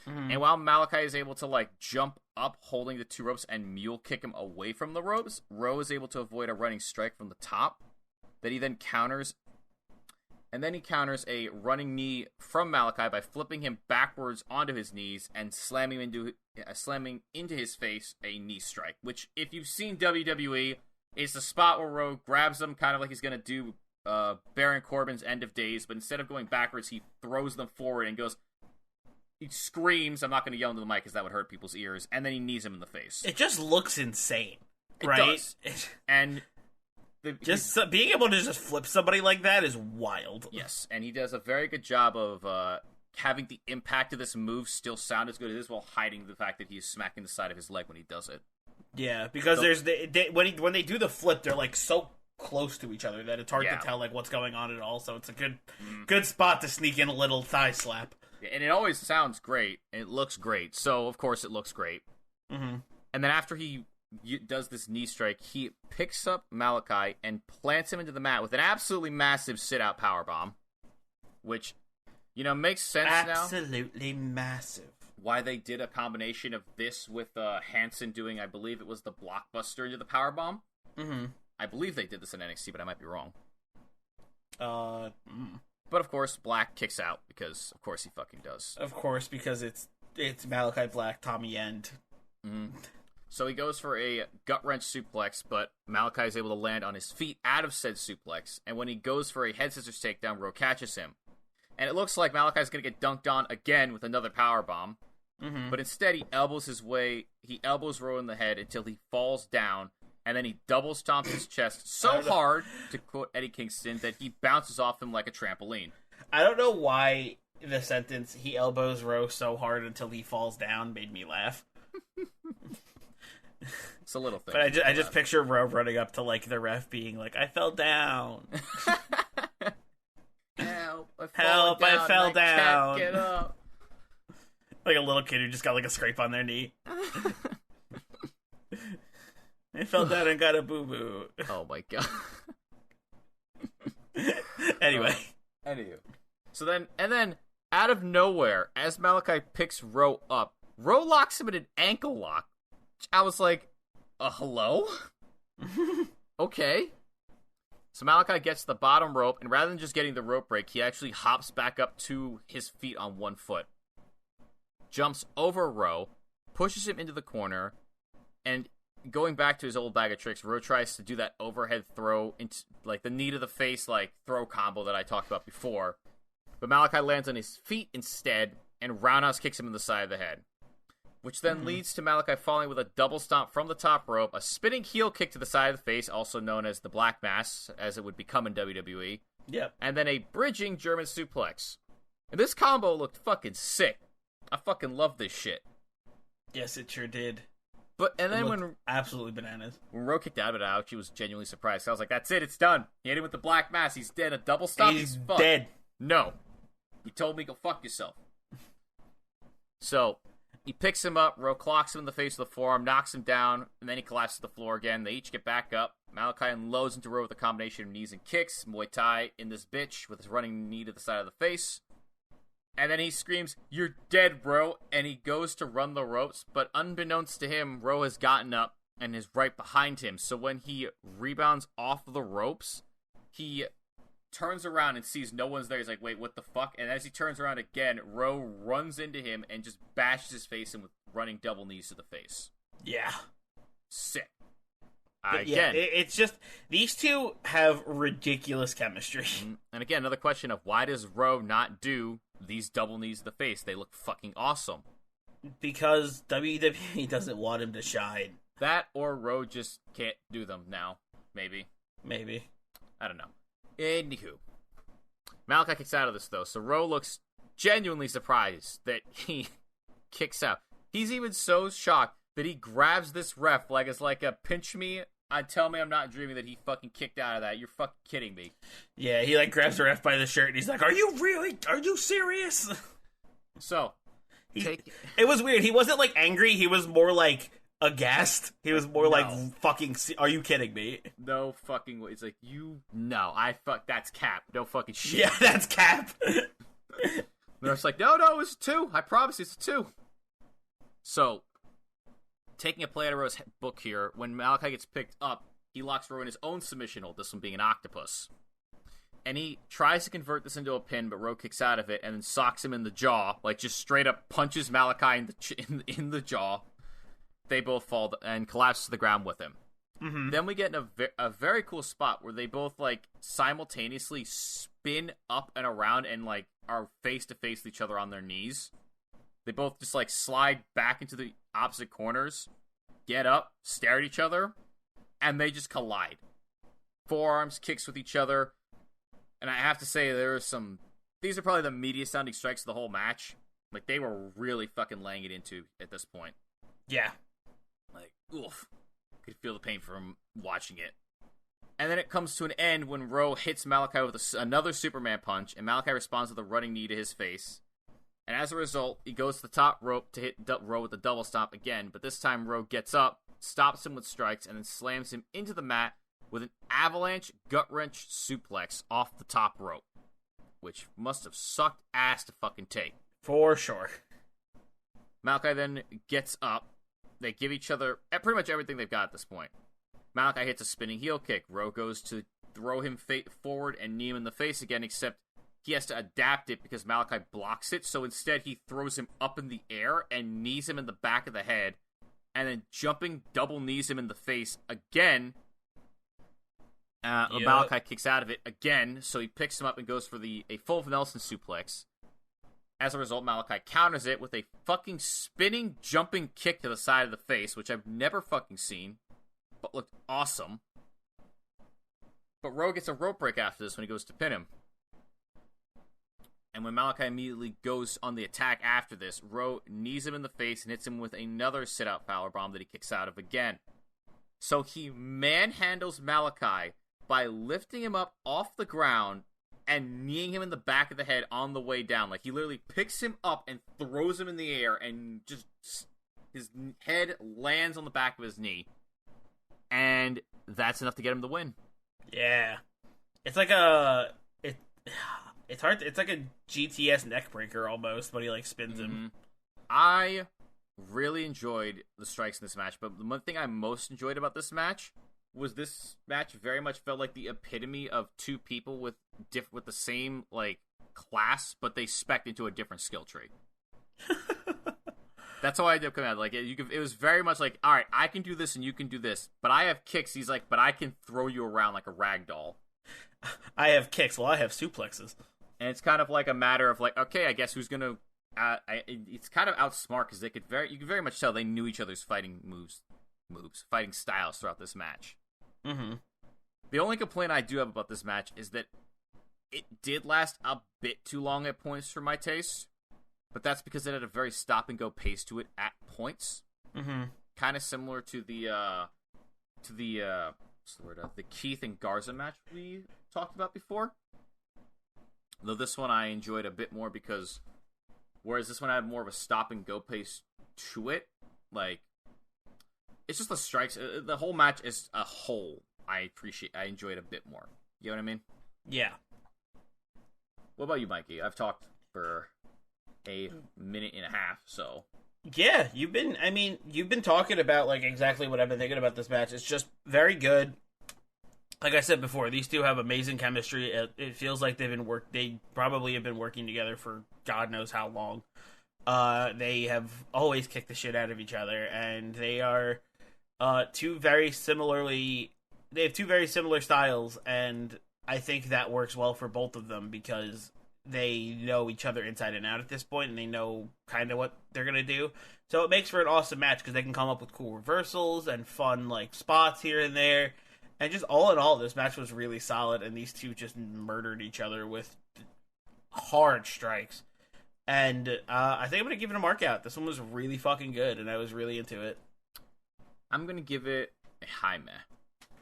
Mm-hmm. And while Malakai is able to, like, jump up holding the 2 ropes and mule kick him away from the ropes, Rowe is able to avoid a running strike from the top that he then counters. And then he counters a running knee from Malakai by flipping him backwards onto his knees and slamming into his face a knee strike, which, if you've seen WWE, is the spot where Rowe grabs them kind of like he's going to do Baron Corbin's End of Days, but instead of going backwards, he throws them forward and goes... He screams, I'm not going to yell into the mic because that would hurt people's ears, and then he knees him in the face. It just looks insane, right? It does. And... being able to just flip somebody like that is wild. Yes, and he does a very good job of having the impact of this move still sound as good as it is while hiding the fact that he's smacking the side of his leg when he does it. Yeah, because when they do the flip, they're like so close to each other that it's hard to tell like what's going on at all. So it's a good spot to sneak in a little thigh slap. And it always sounds great, and it looks great. So of course it looks great. Mm-hmm. And then after he does this knee strike, he picks up Malakai and plants him into the mat with an absolutely massive sit-out powerbomb, which, you know, makes sense now. Absolutely massive. Why they did a combination of this with Hansen doing, I believe it was the blockbuster into the powerbomb. Mm-hmm. I believe they did this in NXT, but I might be wrong. But of course, Black kicks out because, of course, he fucking does. Of course, because it's Malakai Black, Tommy End. Mm-hmm. So he goes for a gut-wrench suplex, but Malakai is able to land on his feet out of said suplex. And when he goes for a head scissors takedown, Rowe catches him. And it looks like Malakai is going to get dunked on again with another powerbomb. Mm-hmm. But instead, he elbows Rowe in the head until he falls down. And then he double stomps his chest so hard, to quote Eddie Kingston, that he bounces off him like a trampoline. I don't know why the sentence, he elbows Rowe so hard until he falls down, made me laugh. It's a little thing. But I just picture Rowe running up to, like, the ref being like, I fell down. Help, I fell down. Can't get up. Like a little kid who just got, like, a scrape on their knee. I fell down and got a boo-boo. Oh, my God. Anyway. Anywho. So then, out of nowhere, as Malakai picks Rowe up, Rowe locks him in an ankle lock. I was like, hello? Okay. So Malakai gets the bottom rope, and rather than just getting the rope break, he actually hops back up to his feet on one foot, jumps over Rowe, pushes him into the corner, and going back to his old bag of tricks, Rowe tries to do that overhead throw into, like, the knee to the face, like, throw combo that I talked about before. But Malakai lands on his feet instead, and roundhouse kicks him in the side of the head. Which then leads to Malakai falling with a double stomp from the top rope, a spinning heel kick to the side of the face, also known as the Black Mass, as it would become in WWE. Yep. And then a bridging German suplex. And this combo looked fucking sick. I fucking love this shit. Yes, it sure did. But and then when absolutely bananas. When Rowe kicked out of it out, she was genuinely surprised. I was like, that's it, it's done. He hit him with the Black Mass, he's dead. A double stomp, he's dead. No. You told me go fuck yourself. So he picks him up, Rowe clocks him in the face with the forearm, knocks him down, and then he collapses to the floor again. They each get back up. Malakai unloads into Rowe with a combination of knees and kicks. Muay Thai in this bitch with his running knee to the side of the face. And then he screams, "You're dead, bro," and he goes to run the ropes, but unbeknownst to him, Rowe has gotten up and is right behind him. So when he rebounds off the ropes, he turns around and sees no one's there. He's like, wait, what the fuck? And as he turns around again, Rowe runs into him and just bashes his face in with running double knees to the face. Yeah. Sick. Again, it's just these two have ridiculous chemistry. And again, another question of why does Rowe not do these double knees to the face? They look fucking awesome. Because WWE doesn't want him to shine. That or Rowe just can't do them now. Maybe. I don't know. Anywho. Malachi kicks out of this, though, so Rowe looks genuinely surprised that he kicks out. He's even so shocked that he grabs this ref like it's like a pinch me, tell me I'm not dreaming that he fucking kicked out of that. You're fucking kidding me. Yeah, he like grabs the ref by the shirt and he's like, are you serious? So, it was weird. He wasn't like angry, he was more like aghast. He was more like, fucking, are you kidding me? No fucking way. It's like, that's cap. No fucking shit. Yeah, that's cap. They're just like, no, it was 2. I promise you, it's 2. So, taking a play out of Rowe's book here, when Malachi gets picked up, he locks Rowe in his own submission hold, this one being an octopus. And he tries to convert this into a pin, but Rowe kicks out of it and then socks him in the jaw, like just straight up punches Malachi in the jaw. They both fall and collapse to the ground with him. Mm-hmm. Then we get in a very cool spot where they both like simultaneously spin up and around and like are face to face with each other on their knees. They both just like slide back into the opposite corners, get up, stare at each other, and they just collide. Forearms, kicks with each other. And I have to say, these are probably the meatiest sounding strikes of the whole match. Like, they were really fucking laying it into at this point. Yeah. Like, oof. Could feel the pain from watching it. And then it comes to an end when Rowe hits Malachi with another Superman punch, and Malachi responds with a running knee to his face. And as a result, he goes to the top rope to hit Rowe with a double stomp again, but this time Rowe gets up, stops him with strikes, and then slams him into the mat with an avalanche gut-wrench suplex off the top rope, which must have sucked ass to fucking take. For sure. Malachi then gets up. They give each other pretty much everything they've got at this point. Malachi hits a spinning heel kick. Rowe goes to throw him forward and knee him in the face again, except he has to adapt it because Malachi blocks it, so instead he throws him up in the air and knees him in the back of the head, and then jumping double knees him in the face again. Malachi kicks out of it again, so he picks him up and goes for a full Nelson suplex. As a result, Malachi counters it with a fucking spinning, jumping kick to the side of the face, which I've never fucking seen, but looked awesome. But Rowe gets a rope break after this when he goes to pin him. And when Malachi immediately goes on the attack after this, Rowe knees him in the face and hits him with another sit-out powerbomb that he kicks out of again. So he manhandles Malachi by lifting him up off the ground and kneeing him in the back of the head on the way down. Like, he literally picks him up and throws him in the air, and just his head lands on the back of his knee. And that's enough to get him the win. Yeah. It's like it's hard. It's like a GTS neckbreaker almost, but he like spins him. I really enjoyed the strikes in this match, but the one thing I most enjoyed about this match was this match very much felt like the epitome of two people with the same like class, but they spec'd into a different skill tree. That's how I ended up coming out. Like it was very much like, all right, I can do this and you can do this, but I have kicks. He's like, but I can throw you around like a rag doll. I have kicks. Well, I have suplexes. And it's kind of like a matter of like, okay, I guess who's gonna. It's kind of outsmart because you could very much tell they knew each other's fighting fighting styles throughout this match. Mm-hmm. The only complaint I do have about this match is that it did last a bit too long at points for my taste, but that's because it had a very stop and go pace to it at points. Mm-hmm. Kind of similar to the Keith and Garza match we talked about before. Though this one I enjoyed a bit more because whereas this one had more of a stop and go pace to it, like it's just the strikes. The whole match as a whole, I enjoyed a bit more. You know what I mean? Yeah. What about you, Mikey? I've talked for a minute and a half, so. Yeah, you've been talking about like exactly what I've been thinking about this match. It's just very good. Like I said before, these two have amazing chemistry. It feels like they probably have been working together for God knows how long. They have always kicked the shit out of each other, and they are two very similarly. They have two very similar styles, and I think that works well for both of them because they know each other inside and out at this point, and they know kind of what they're gonna do. So it makes for an awesome match because they can come up with cool reversals and fun like spots here and there, and just all in all, this match was really solid. And these two just murdered each other with hard strikes. And I think I'm gonna give it a mark out. This one was really fucking good, and I was really into it. I'm gonna give it a high meh.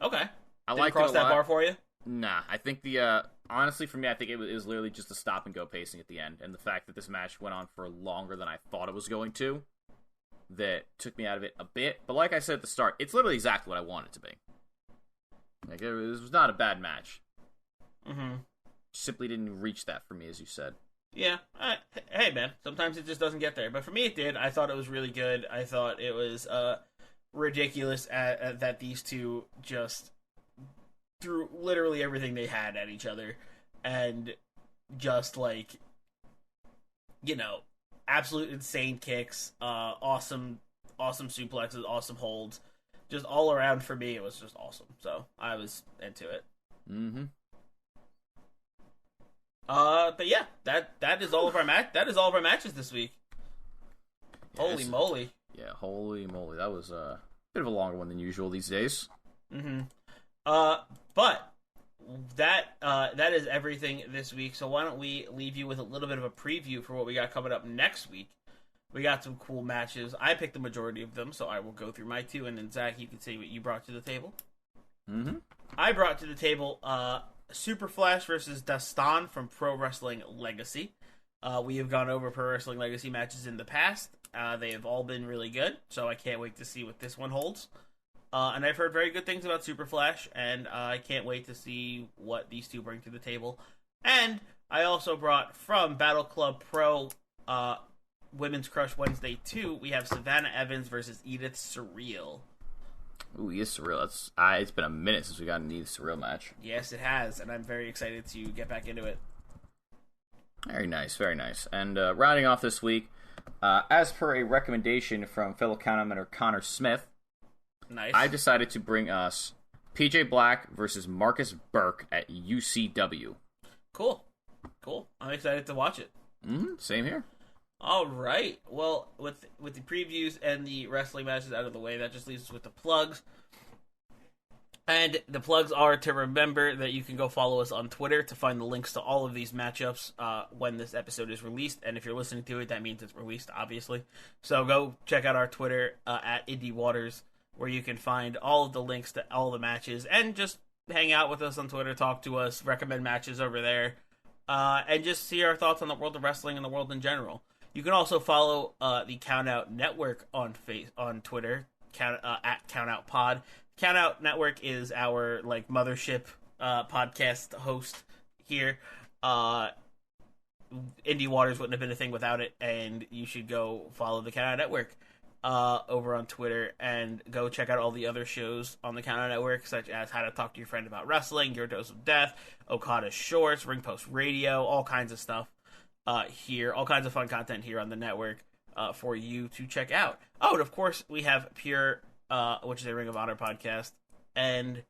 Okay. I Did like it cross that bar for you? Nah, I think the honestly for me, I think it was literally just a stop and go pacing at the end, and the fact that this match went on for longer than I thought it was going to, that took me out of it a bit. But like I said at the start, it's literally exactly what I want it to be. Like it was not a bad match. Mm-hmm. Simply didn't reach that for me, as you said. Yeah. Hey man, sometimes it just doesn't get there, but for me it did. I thought it was really good. I thought it was ridiculous that these two just threw literally everything they had at each other, and just like, you know, absolute insane kicks, awesome suplexes, awesome holds, just all around. For me, it was just awesome. So I was into it. Mm-hmm. But yeah, that is all of our That is all of our matches this week. Yeah, holy moly! Yeah, holy moly! That was a bit of a longer one than usual these days. Mm-hmm. But that is everything this week. So why don't we leave you with a little bit of a preview for what we got coming up next week? We got some cool matches. I picked the majority of them, so I will go through my two, and then Zach, you can say what you brought to the table. Mm-hmm. I brought to the table Super Flash versus Dastan from Pro Wrestling Legacy. We have gone over Pro Wrestling Legacy matches in the past. They have all been really good, so I can't wait to see what this one holds. And I've heard very good things about Super Flash, and I can't wait to see what these two bring to the table. And I also brought from Battle Club Pro Women's Crush Wednesday 2, we have Savannah Evans versus Edith Surreal. Ooh, Edith Surreal. It's been a minute since we got an Edith Surreal match. Yes, it has, and I'm very excited to get back into it. Very nice, very nice. And rounding off this week, as per a recommendation from fellow count member Connor Smith, nice. I decided to bring us PJ Black versus Marcus Burke at UCW. Cool. I'm excited to watch it. Mm-hmm. Same here. All right. Well, with the previews and the wrestling matches out of the way, that just leaves us with the plugs. And the plugs are to remember that you can go follow us on Twitter to find the links to all of these matchups when this episode is released. And if you're listening to it, that means it's released, obviously. So go check out our Twitter at Indy Waters, where you can find all of the links to all the matches and just hang out with us on Twitter, talk to us, recommend matches over there, and just see our thoughts on the world of wrestling and the world in general. You can also follow the Countout Network on Twitter, at Countout Pod. Countout Network is our mothership podcast host here. Indie Waters wouldn't have been a thing without it, and you should go follow the Countout Network over on Twitter, and go check out all the other shows on the Countout Network, such as How to Talk to Your Friend About Wrestling, Your Dose of Death, Okada Shorts, Ring Post Radio, all kinds of stuff here, all kinds of fun content here on the network for you to check out. Oh, and of course, we have Pure, which is a Ring of Honor podcast, and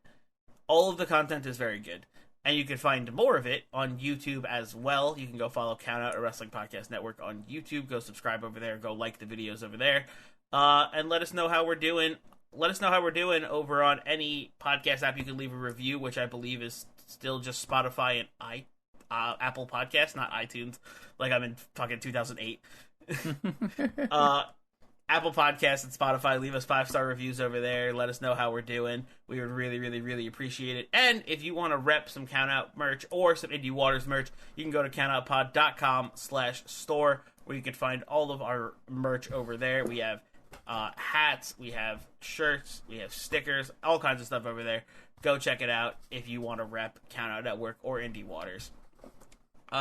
all of the content is very good. And you can find more of it on YouTube as well. You can go follow Countout, a Wrestling Podcast Network on YouTube. Go subscribe over there. Go like the videos over there. And let us know how we're doing. Let us know how we're doing over on any podcast app. You can leave a review, which I believe is still just Spotify and Apple Podcasts, not iTunes. Like I'm in fucking 2008. Apple Podcasts and Spotify, leave us 5-star reviews over there. Let us know how we're doing. We would really, really, really appreciate it. And if you want to rep some Countout merch or some Indie Waters merch, you can go to countoutpod.com/store, where you can find all of our merch over there. We have hats, we have shirts, we have stickers, all kinds of stuff over there. Go check it out if you want to rep Countout Network or Indie Waters.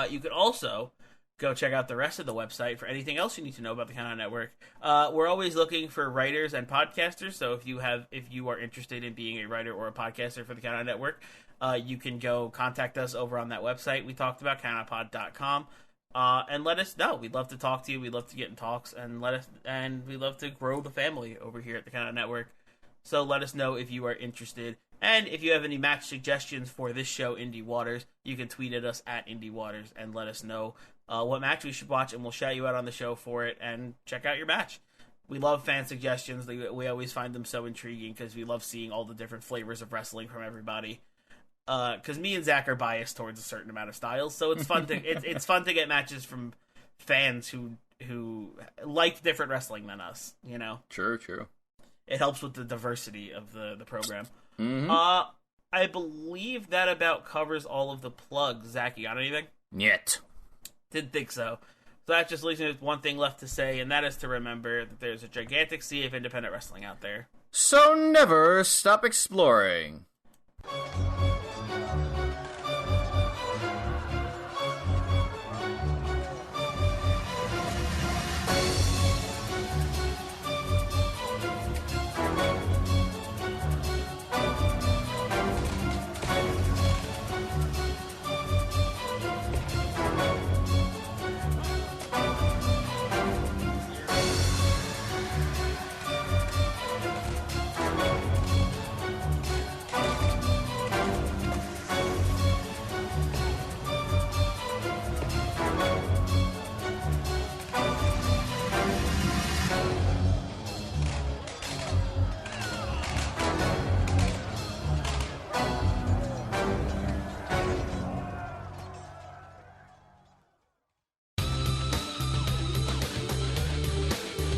You could also go check out the rest of the website for anything else you need to know about the Countout Network. We're always looking for writers and podcasters, so if you are interested in being a writer or a podcaster for the Countout Network, you can go contact us over on that website we talked about, countoutpod.com, and let us know. We'd love to talk to you. We'd love to get in talks, and we love to grow the family over here at the Countout Network. So let us know if you are interested. And if you have any match suggestions for this show, Indie Waters, you can tweet at us at Indie Waters and let us know what match we should watch, and we'll shout you out on the show for it and check out your match. We love fan suggestions. We always find them so intriguing because we love seeing all the different flavors of wrestling from everybody. Because me and Zach are biased towards a certain amount of styles, so it's fun to it's fun to get matches from fans who like different wrestling than us. You know, True. It helps with the diversity of the program. Mm-hmm. I believe that about covers all of the plugs. Zach, you got anything? Yet. Didn't think so. So that just leaves me with one thing left to say, and that is to remember that there's a gigantic sea of independent wrestling out there. So never stop exploring.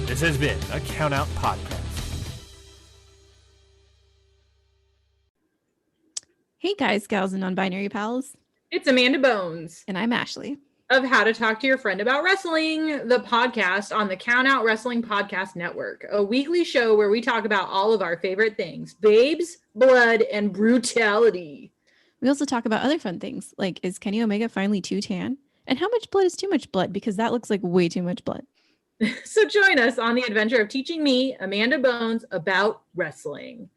This has been a Count Out Podcast. Hey guys, gals, and non-binary pals. It's Amanda Bones And I'm Ashley. of How to Talk to Your Friend About Wrestling, the podcast on the Count Out Wrestling Podcast Network, a weekly show where we talk about all of our favorite things, babes, blood, and brutality. We also talk about other fun things, like is Kenny Omega finally too tan? And how much blood is too much blood? Because that looks like way too much blood. So join us on the adventure of teaching me, Amanda Bones, about wrestling.